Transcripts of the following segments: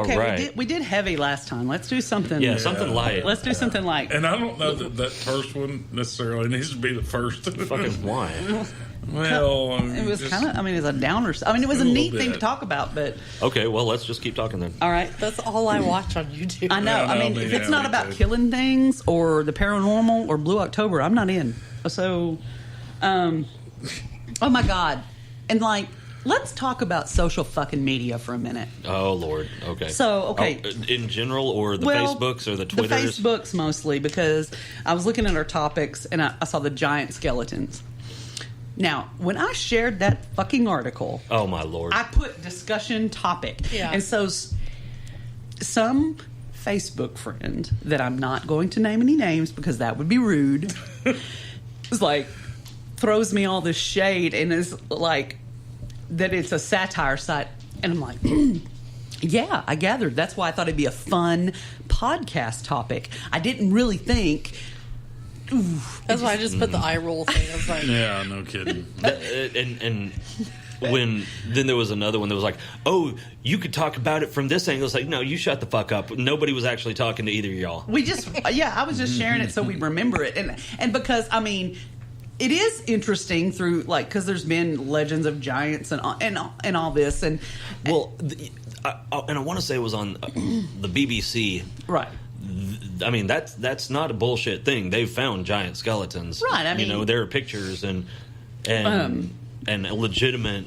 Okay, right. we did heavy last time. Let's do something. Yeah, something light. Let's do something light. And I don't know that first one necessarily needs to be the first. Fucking why? Well, It was kind of. I mean, it was a downer. I mean, it was a neat thing to talk about, but Okay, well, let's just keep talking then. all right. That's all I watch on YouTube. I know. Yeah, I mean, no, if yeah, it's not me about too. killing things or the paranormal or Blue October, I'm not in. So, oh my God, and like, let's talk about social fucking media for a minute. Oh, Lord. Okay. So, okay. Oh, in general, or the Well, Facebooks or the Twitters? The Facebooks mostly, because I was looking at our topics and I saw the giant skeletons. Now, when I shared that fucking article, Oh, my Lord. I put discussion topic. Yeah. And so some Facebook friend that I'm not going to name any names because that would be rude is like, throws me all this shade and is like, that it's a satire site. And I'm like, yeah, I gathered. That's why I thought it'd be a fun podcast topic. I didn't really think. That's why I just put the eye roll thing. I was like, yeah, no kidding. And when then there was another one that was like, oh, you could talk about it from this angle. It's like, no, you shut the fuck up. Nobody was actually talking to either of y'all. We just, yeah, I was just sharing it so we remember it. And because, I mean, it is interesting through, like, because there's been legends of giants and all this. And Well, and I want to say it was on the BBC. right. I mean, that's not a bullshit thing. They've found giant skeletons. Right, I mean- there are pictures and legitimate.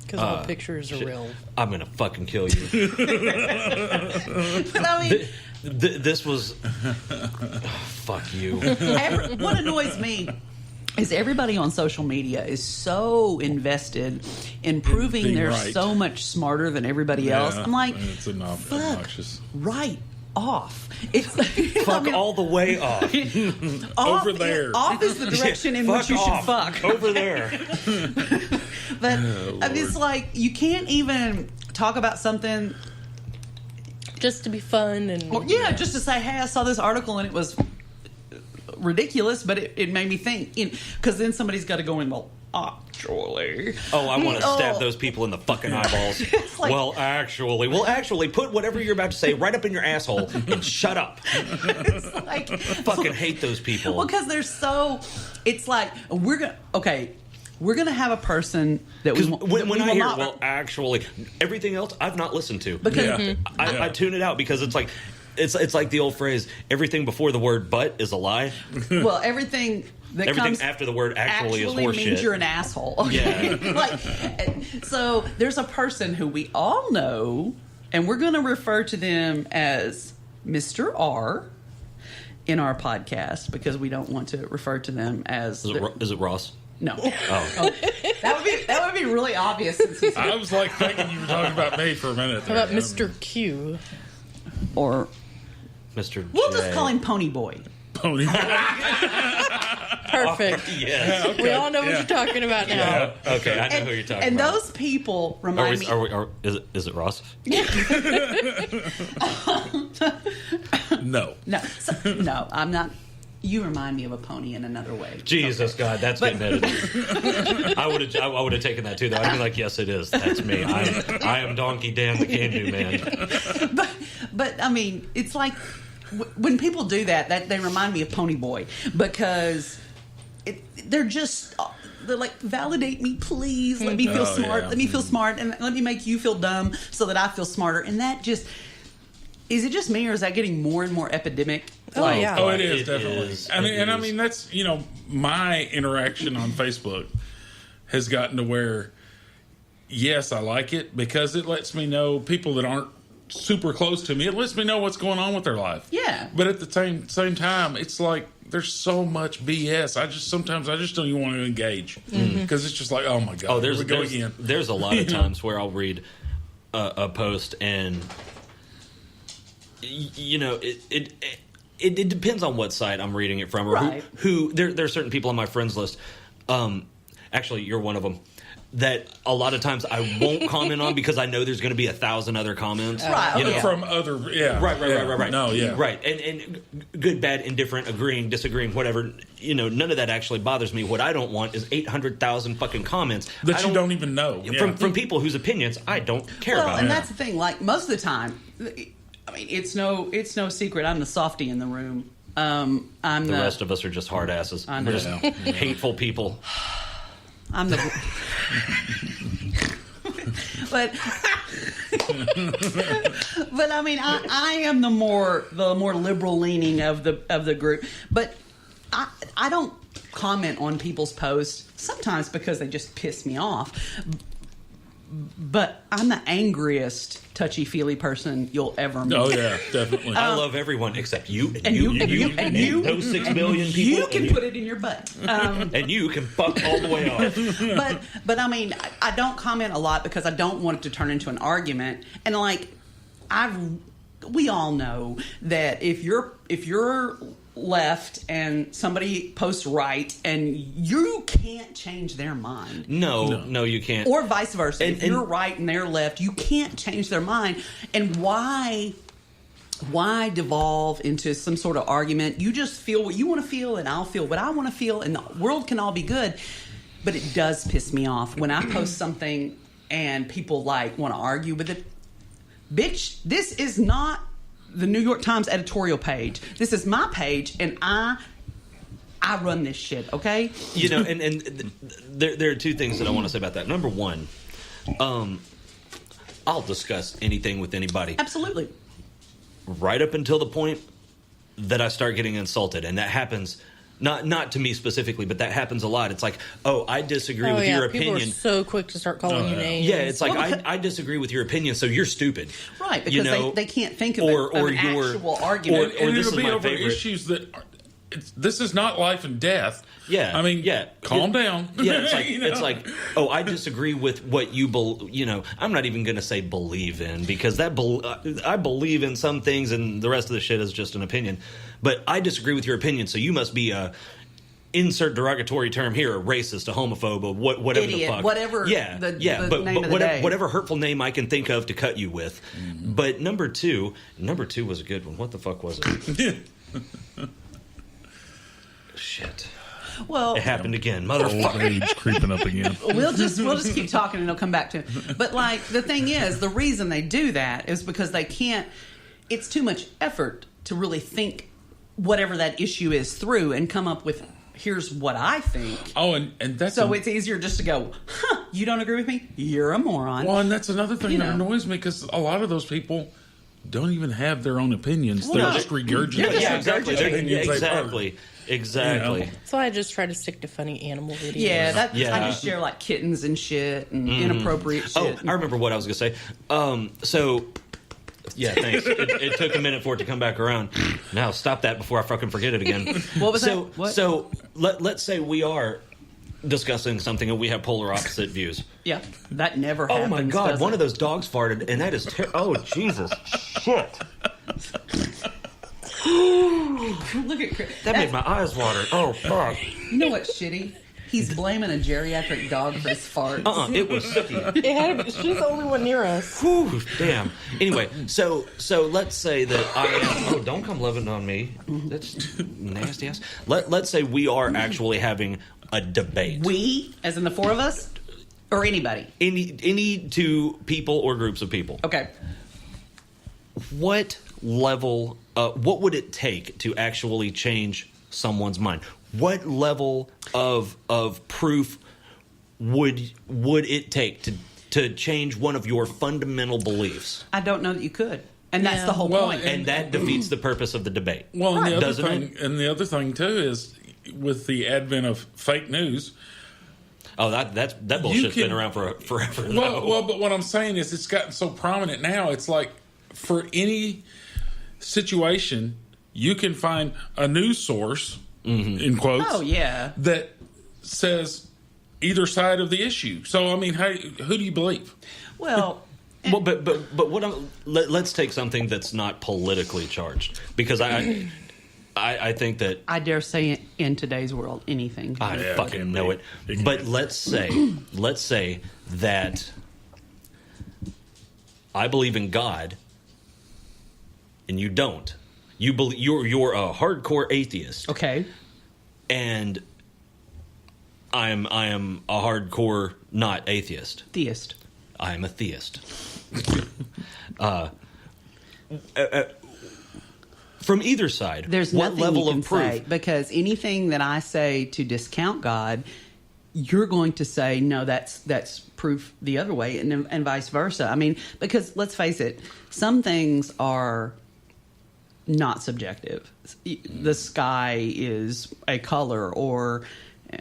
because all the pictures are real. I'm gonna fucking kill you. But I mean, This was fuck you. what annoys me is everybody on social media is so invested in proving being they're right. so much smarter than everybody else. I'm like, it's fuck, obnoxious. right off. It's Fuck all the way off. off, Over there. Off is the direction in which you should fuck. Over there. But Oh, I mean, it's like you can't even talk about something. Just to be fun and Or, yeah, just to say, hey, I saw this article and it was ridiculous, but it made me think. Because then somebody's got to go in, well, actually. Oh, I want to stab those people in the fucking eyeballs. like- well, actually, put whatever you're about to say right up in your asshole and shut up. It's like, Fucking hate those people. well, because they're so. It's like we're gonna have a person that we When I will hear, not, well, actually, everything else I've not listened to. because Yeah. I tune it out because it's like it's like the old phrase: everything before the word "but" is a lie. well, everything that Everything comes after the word "actually" is means horseshit. you're an asshole. Okay? Yeah. Like, so there's a person who we all know, and we're going to refer to them as Mr. R in our podcast because we don't want to refer to them as Is it Ross? no. Oh, That would be really obvious since he's I was like thinking you were talking about me for a minute. How about Mr. Q? or Mr. we'll J. just call him Pony Boy. Pony. Perfect. Yes. Okay. We all know what Yeah. you're talking about now. Yeah. Okay, I know who you're talking and about. those people remind me. Is it Ross? No. No, I'm not. You remind me of a pony in another way. Jesus God, that's getting edited. I would have taken that too, though. I'd be like, yes, it is. That's me. I am Donkey Dan, the Can-Do Man. But I mean, it's like when people do that they remind me of Pony Boy because they're like, validate me, please. Let me feel smart. Yeah. Let me feel smart, and let me make you feel dumb so that I feel smarter. And that just is it just me, or is that getting more and more epidemic? Oh, yeah. Oh, it is It definitely. is. I mean, It I is. mean that's my interaction on Facebook has gotten to where, yes, I like it because it lets me know people that aren't super close to me. It lets me know what's going on with their life. Yeah. But at the same time, it's like there's so much BS. Sometimes I just don't even want to engage because it's just like, oh my god, Oh, here we go again. there's a lot of times where I'll read a post and it depends on what site I'm reading it from or Right. who there are certain people on my friends list. Actually, you're one of them that a lot of times I won't comment on because I know there's going to be 1,000 other comments. Right. You know? From other, Right. No, yeah. Right. And good, bad, indifferent, agreeing, disagreeing, whatever. You know, none of that actually bothers me. What I don't want is 800,000 fucking comments That you don't even know. From people whose opinions I don't care Well, about. and that's the thing. Like most of the time, I mean, it's no secret. I'm the softie in the room. I'm the rest of us are just hard asses. I know. We're just hateful people. I'm the. but I mean, I am the more liberal leaning of the group. But I don't comment on people's posts sometimes because they just piss me off. But I'm the angriest touchy-feely person you'll ever meet. Oh yeah, definitely. I love everyone except you and you, those 6 billion people. You can put it in your butt. And you can fuck all the way off. But I mean, I don't comment a lot because I don't want it to turn into an argument. And like, we all know that if you're left and somebody posts right, and you can't change their mind. No, you can't. Or vice versa. If you're right and they're left, you can't change their mind. And why devolve into some sort of argument? You just feel what you want to feel, and I'll feel what I want to feel, and the world can all be good. But it does piss me off when I post something and people like want to argue with it. Bitch, this is not the New York Times editorial page. This is my page, and I run this shit, okay? You know, and there are 2 things that I want to say about that. Number 1, I'll discuss anything with anybody. Absolutely. Right up until the point that I start getting insulted, and that happens not to me specifically, but that happens a lot. It's like, oh, I disagree with your opinion. People are so quick to start calling you names. Yeah, it's like, I disagree with your opinion, so you're stupid. Right, because they can't think of an actual argument. Or this it'll is be my over favorite. issues that this is not life and death. Yeah, I mean, calm down. Yeah, it's like You know? it's like, oh, I disagree with what you I'm not even going to say believe in, because I believe in some things, and the rest of the shit is just an opinion. But I disagree with your opinion, so you must be a insert derogatory term here, a racist, a homophobe, or whatever Idiot, the fuck. whatever. The name of the day. Whatever hurtful name I can think of to cut you with. Mm-hmm. But number two was a good one. What the fuck was it? Shit. Well, it happened again, Old motherfucker. age creeping up again. We'll just keep talking and it'll come back to it. But like, the thing is, the reason they do that is because they can't. It's too much effort to really think whatever that issue is through and come up with, here's what I think. Oh, and that's so it's easier just to go, you don't agree with me? You're a moron. Well, and that's another thing that annoys me, because a lot of those people don't even have their own opinions. Well, They're no. just regurgitating. Yeah, exactly. opinions they've heard. Exactly. You know? So I just try to stick to funny animal videos. Yeah, I just share like kittens and shit and inappropriate shit. Oh, I remember what I was going to say. So, yeah, thanks. It took a minute for it to come back around. Now, stop that before I fucking forget it again. What was that? What? So, let's say we are discussing something and we have polar opposite views. Yeah, that never Oh happens. my God, does one it? of those dogs farted, and that is oh, Jesus. Shit. Look at Chris. That made my eyes water. Oh, fuck. You know what's shitty? He's blaming a geriatric dog for his farts. It was sticky. She's the only one near us. Whew, damn. Anyway, so let's say that I am. Oh, don't come loving on me. That's nasty ass. Let's say we are actually having a debate. We, as in the four of us, or anybody. Any two people or groups of people. Okay. What level? What would it take to actually change someone's mind? What level of proof would it take to change one of your fundamental beliefs? I don't know that you could, and that's the whole point. And that defeats the purpose of the debate. Well, and Doesn't the other thing too is, with the advent of fake news. Oh, that bullshit's been around for forever. Well, but what I'm saying is, it's gotten so prominent now. It's like, for any situation, you can find a news source, in quotes, that says either side of the issue. So, I mean, who do you believe? Well, but what let's take something that's not politically charged, because I think that I dare say in today's world, anything. Can I be. fucking know it. But let's say that I believe in God, and you don't. You're a hardcore atheist. Okay. And I am a hardcore not atheist. Theist. I am a theist. From either side, There's what nothing level you can of proof? say, because anything that I say to discount God, you're going to say no. That's proof the other way, and vice versa. I mean, because let's face it, some things are not subjective. The sky is a color,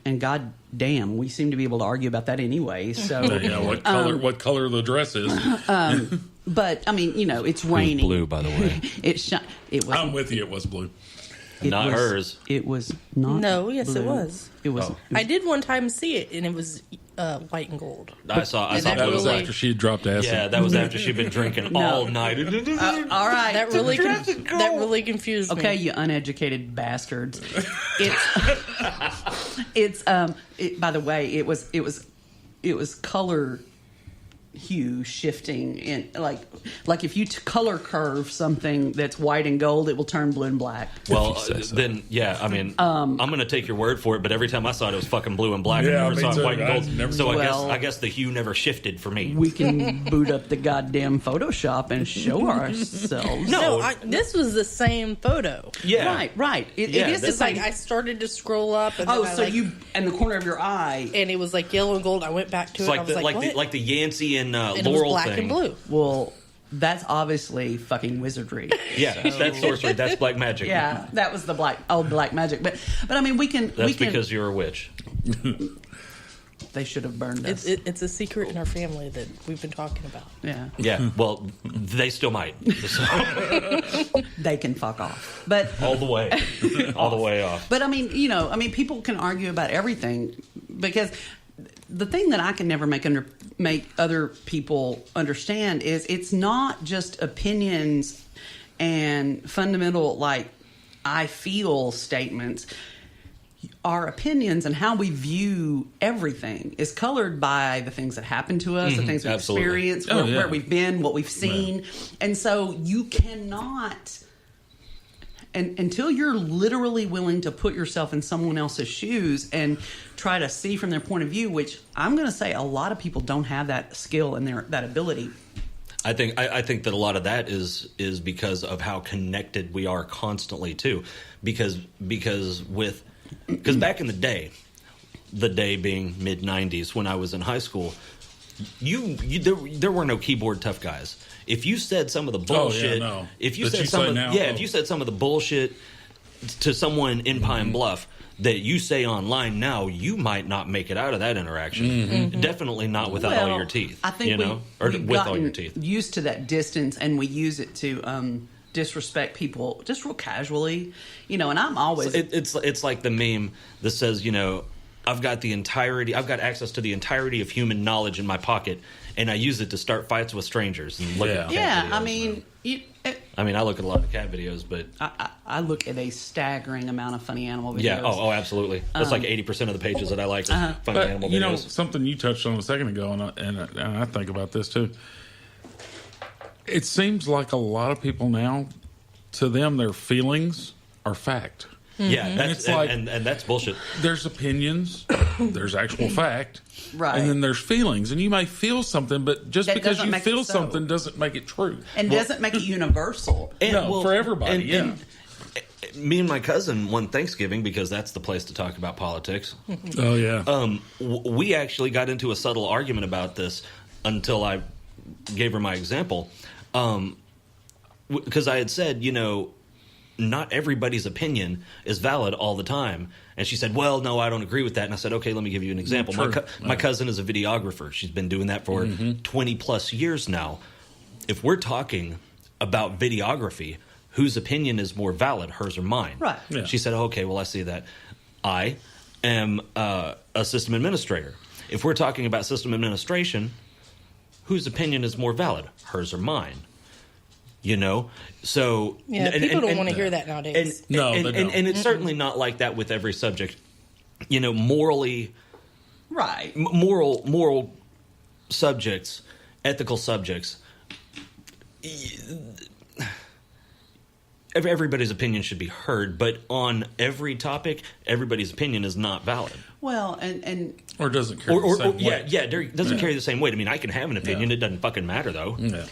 and God damn, we seem to be able to argue about that anyway. So Yeah, what color the dress is. but I mean, it's raining. blue, by the way. It was. I'm with you. It was blue. Not hers. It was not. No, yes, it blue. was. It was. I did one time see it, and it was white and gold. I saw that That was really- after she had dropped acid. Yeah, that was after she'd been drinking all night. All right. That really confused me. Okay, you uneducated bastards. By the way, it was color hue shifting in like if you color curve something that's white and gold, it will turn blue and black. Well, then, yeah, I mean, I'm going to take your word for it, but every time I saw it, it was fucking blue and black. Yeah, and me I never saw too. it white and I gold. never So saw it. I guess the hue never shifted for me. We can boot up the goddamn Photoshop and show ourselves. No. This was the same photo. Yeah. Right. It Yeah, is the It's like same. I started to scroll up, and Oh, then I, so like, you and the corner of your eye. and it was like yellow and gold. I went back to It's it. like I was the, like, like, what? the, like the Yancey and and it was Laurel black thing. and blue. Well, that's obviously fucking wizardry. Yeah, that's sorcery. That's black magic. Yeah, that was the black magic. But I mean, we can. That's because you're a witch. They should have burned us. It's a secret in our family that we've been talking about. Yeah, Yeah, well, they still might. they can fuck off. But All the way. All the way off. But I mean, people can argue about everything, because the thing that I can never make other people understand is it's not just opinions and fundamental, like, I feel statements. Our opinions and how we view everything is colored by the things that happen to us, the things we've absolutely. experienced, Oh, yeah. where we've been, what we've seen. And so you cannot, and until you're literally willing to put yourself in someone else's shoes and try to see from their point of view, which I'm going to say a lot of people don't have that skill and that ability. I think that a lot of that is because of how connected we are constantly too, because back in the day being mid '90s when I was in high school, there were no keyboard tough guys. If you said some of the bullshit, if you said some of the bullshit to someone in Pine Bluff that you say online now, you might not make it out of that interaction. Definitely not without all your teeth. I think or we've with all gotten your teeth. used to that distance, and we use it to disrespect people just real casually, and I'm always It's like the meme that says, I've got access to the entirety of human knowledge in my pocket, and I use it to start fights with strangers and look at cat videos. I mean, I look at a lot of cat videos, but I look at a staggering amount of funny animal videos. yeah, oh, absolutely. That's like 80% of the pages that I like are funny But animal videos. something you touched on a second ago, and I think about this too. It seems like a lot of people now, to them, their feelings are fact. Yeah, And that's it's like- and that's bullshit. There's opinions, there's actual fact, Right. and then there's feelings. And you may feel something, but just That because doesn't you make it feel so. something doesn't make it true. and doesn't make it universal. No, for everybody, and me and my cousin one Thanksgiving, because that's the place to talk about politics. Oh yeah. We actually got into a subtle argument about this until I gave her my example, because I had said, not everybody's opinion is valid all the time. And she said, well, no, I don't agree with that. And I said, okay, let me give you an example. My cousin is a videographer. She's been doing that for 20 plus years now. If we're talking about videography, whose opinion is more valid, hers or mine? Right. Yeah. She said, okay, well, I see that. I am a system administrator. If we're talking about system administration, whose opinion is more valid, hers or mine? You know, so Yeah, people don't want to hear that nowadays. No, they don't. And it's certainly not like that with every subject. You know, morally, Right. moral subjects, ethical subjects. Everybody's opinion should be heard, but on every topic, everybody's opinion is not valid. Well, and or doesn't carry the same weight. Doesn't carry the same weight. I mean, I can have an opinion; it doesn't fucking matter though. Yeah.